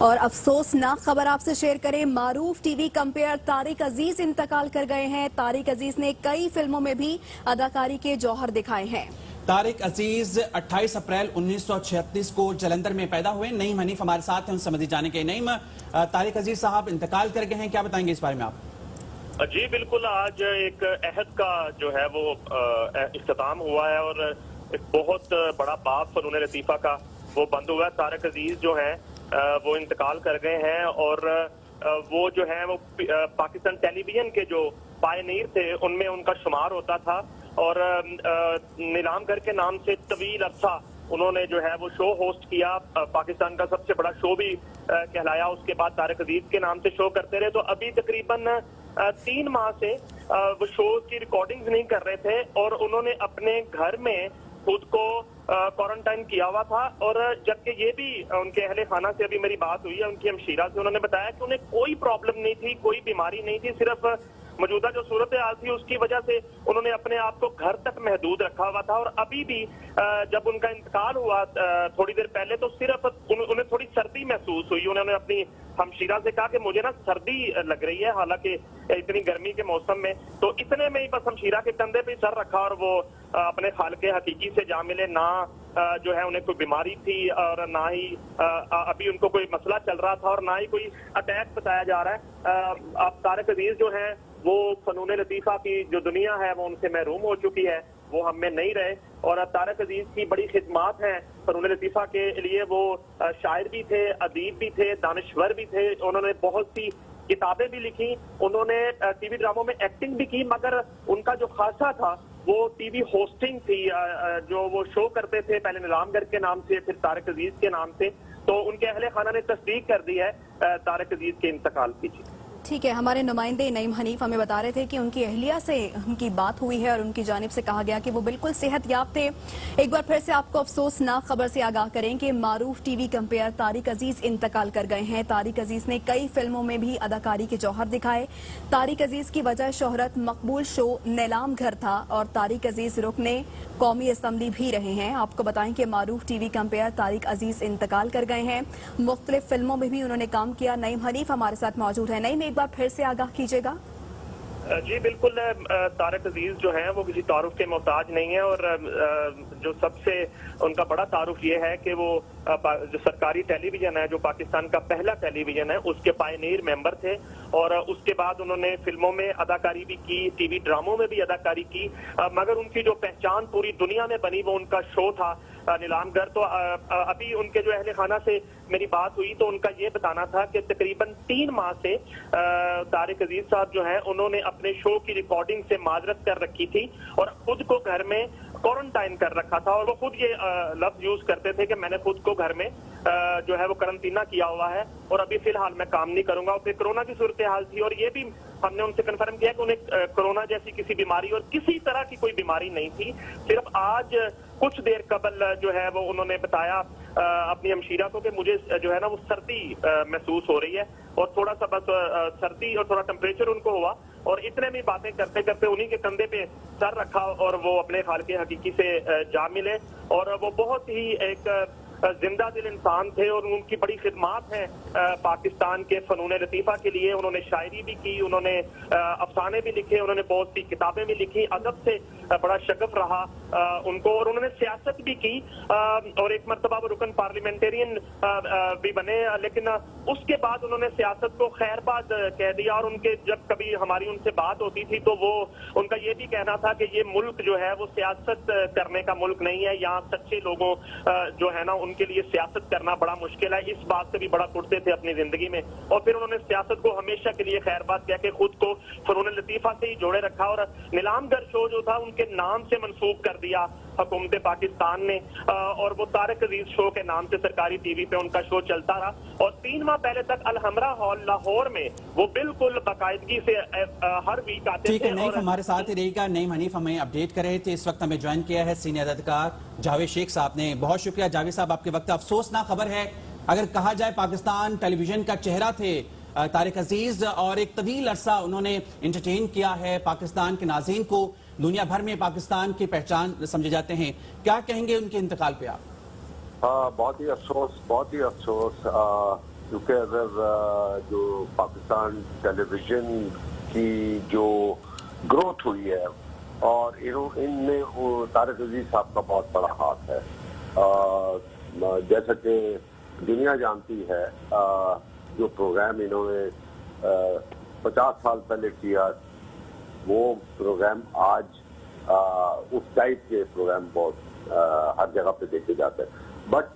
और अफसोसनाक खबर आपसे शेयर करें, मारूफ टीवी कंपेयर तारिक अजीज इंतकाल कर गए हैं। तारिक अजीज ने कई फिल्मों में भी अदाकारी के जौहर दिखाए हैं। तारिक अजीज 28 अप्रैल 1936 को जलंधर में पैदा हुए। नईम हनीफ हमारे साथ हैं, उनसे मजीद जाने के। नईम, तारिक अजीज साहब इंतकाल कर गए हैं, क्या बताएंगे इस बारे में आप? जी बिल्कुल, आज एक अहद का जो है वो इख्तिताम हुआ है और एक बहुत बड़ा बाब फनून लतीफा का वो बंद हुआ है। तारिक अजीज जो है वो इंतकाल कर गए हैं और वो जो है वो पाकिस्तान टेलीविजन के जो पायनीर थे उनमें उनका शुमार होता था और नीलामगर के नाम से तवील अरसा उन्होंने जो है वो शो होस्ट किया। पाकिस्तान का सबसे बड़ा शो भी कहलाया। उसके बाद तारिक अजीज के नाम से शो करते रहे। तो अभी तकरीबन 3 माह से वो शो की रिकॉर्डिंग्स नहीं कर रहे थे और उन्होंने अपने घर में खुद को क्वारंटाइन किया हुआ था। और जबकि ये भी उनके अहले खाना से अभी मेरी बात हुई है, उनकी हमशीरा से, उन्होंने बताया कि उन्हें कोई प्रॉब्लम नहीं थी, कोई बीमारी नहीं थी, सिर्फ मौजूदा जो सूरत हाल थी उसकी वजह से उन्होंने अपने आप को घर तक महदूद रखा हुआ था। और अभी भी जब उनका इंतकाल हुआ थोड़ी देर पहले, तो सिर्फ उन्हें थोड़ी सर्दी महसूस हुई। उन्होंने अपनी हमशीरा से कहा कि मुझे ना सर्दी लग रही है, हालांकि इतनी गर्मी के मौसम में। तो इतने में ही बस हमशीरा के कंधे पे सर रखा और वो अपने खालिक हकीकी से जा मिले। ना जो है उन्हें कोई बीमारी थी और ना ही अभी उनको कोई मसला चल रहा था और ना ही कोई अटैक बताया जा रहा है। अब तारिक अजीज जो है वो फनून लतीफा की जो दुनिया है वो उनसे महरूम हो चुकी है, वो हम में नहीं रहे। और तारिक अजीज की बड़ी खिदमात हैं फनून लतीफा के लिए। वो शायर भी थे, अदीब भी थे, दानिश्वर भी थे। उन्होंने बहुत सी किताबें भी लिखी, उन्होंने टीवी ड्रामों में एक्टिंग भी की, मगर उनका जो खासा था वो टीवी होस्टिंग थी। जो वो शो करते थे पहले नीलामगर के नाम से, फिर तारिक अजीज के नाम से। तो उनके अहले खाना ने तस्दीक कर दी है तारिक अजीज के इंतकाल की। ठीक है, हमारे नुमाइंदे नईम हनीफ हमें बता रहे थे कि उनकी अहलिया से उनकी बात हुई है और उनकी जानिब से कहा गया कि वो बिल्कुल सेहतयाब थे। एक बार फिर से आपको अफसोसनाक खबर से आगाह करें कि मारूफ टीवी कंपेयर तारिक अजीज इंतकाल कर गए हैं। तारिक अजीज ने कई फिल्मों में भी अदाकारी के जौहर दिखाए। तारिक अजीज की वजह शोहरत मकबूल शो नीलामघर था और तारिक अजीज रुकने कौमी असम्बली भी रहे हैं। आपको बताएं कि मारूफ टीवी कंपेयर तारिक अजीज इंतकाल कर गए हैं। मुख्तलिफ फिल्मों में भी उन्होंने काम किया। नईम हनीफ हमारे साथ मौजूद है। नईम, एक बार फिर से आगाह कीजिएगा। जी बिल्कुल, तारिक अजीज जो है वो किसी तारुफ के मोहताज नहीं है और जो सबसे उनका बड़ा तारुफ ये है कि वो जो सरकारी टेलीविजन है, जो पाकिस्तान का पहला टेलीविजन है, उसके पायनीर मेंबर थे। और उसके बाद उन्होंने फिल्मों में अदाकारी भी की, टीवी ड्रामों में भी अदाकारी की, मगर उनकी जो पहचान पूरी दुनिया में बनी वो उनका शो था नीलामगर। तो अभी उनके जो अहले खाना से मेरी बात हुई तो उनका ये बताना था कि तकरीबन 3 माह से तारिक अजीज साहब जो है उन्होंने अपने शो की रिकॉर्डिंग से माजरत कर रखी थी और खुद को घर में क्वारंटाइन कर रखा था। और वो खुद ये लफ्ज यूज करते थे कि मैंने खुद को घर में जो है वो करंटीना किया हुआ है और अभी फिलहाल मैं काम नहीं करूंगा। और फिर कोरोना की सूरत हाल थी और ये भी हमने उनसे कन्फर्म किया कि उन्हें कोरोना जैसी किसी बीमारी और किसी तरह की कोई बीमारी नहीं थी। सिर्फ आज कुछ देर कबल जो है वो उन्होंने बताया अपनी हमशीरा को कि मुझे जो है ना वो सर्दी महसूस हो रही है और थोड़ा सा बस सर्दी और थोड़ा टेम्परेचर उनको हुआ। और इतने में बातें करते करते उन्हीं के कंधे पे सर रखा और वो अपने खालिक हकीकी से जा मिले। और वो बहुत ही एक जिंदा दिल इंसान थे और उनकी बड़ी खिदमात है पाकिस्तान के फनून लतीफा के लिए। उन्होंने शायरी भी की, उन्होंने अफसाने भी लिखे, उन्होंने बहुत सी किताबें भी लिखी। अदब से बड़ा शगफ रहा उनको और उन्होंने सियासत भी की और एक मरतबा वो रुकन पार्लियामेंटेरियन भी बने। लेकिन उसके बाद उन्होंने सियासत को खैरबाद कह दिया और उनके जब कभी हमारी उनसे बात होती थी तो वो उनका ये भी कहना था कि ये मुल्क जो है वो सियासत करने का मुल्क नहीं है, यहाँ सच्चे लोगों जो है ना उनके लिए सियासत करना बड़ा मुश्किल है। इस बात से भी बड़ा कुटते थे अपनी जिंदगी में और फिर उन्होंने सियासत को हमेशा के लिए खैरबाद कह के खुद को फनून लतीफा से ही जोड़े रखा और नीलामगर शो जो था उनके नाम से मंसूब कर दिया हुकूमत पाकिस्तान ने। और वो तारिक अजीज शो के नाम से सरकारी टीवी पे उनका शो चलता रहा। और 3 माह पहले तक अलहमरा हॉल लाहौर में वो बिल्कुल बाकायदगी से हर वीक आते थे। ठीक है, नईम हमारे साथ ही रहेगा। नईम हनीफ हमें अपडेट कर रहे थे। इस वक्त हमें ज्वाइन किया है सीनियर अधिकार जावेद शेख साहब ने। बहुत शुक्रिया जावेद साहब आपके वक्त। अफसोसनाक खबर है, अगर कहा जाए पाकिस्तान टेलीविजन का चेहरा थे तारिक अजीज और एक तवील अरसा उन्होंने इंटरटेन किया है पाकिस्तान के नाज़रीन को। दुनिया भर में पाकिस्तान की पहचान समझे जाते हैं। क्या कहेंगे उनके इंतकाल पे आप? बहुत ही अफसोस क्योंकि अगर जो पाकिस्तान टेलीविजन की जो ग्रोथ हुई है और इनमें तारिक अजीज साहब का बहुत बड़ा हाथ है। जैसा कि दुनिया जानती है, जो प्रोग्राम इन्होंने 50 साल पहले किया, वो प्रोग्राम आज उस टाइप के प्रोग्राम बहुत हर जगह पे देखे जाते हैं। बट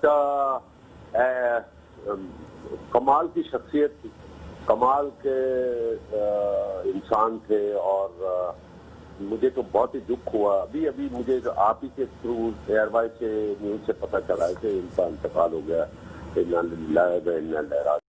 कमाल की शख्सियत, कमाल के इंसान थे और मुझे तो बहुत ही दुख हुआ। अभी मुझे आप ही के थ्रू एयरवाइज से न्यूज से पता चला है कि इनका इंतकाल हो गया।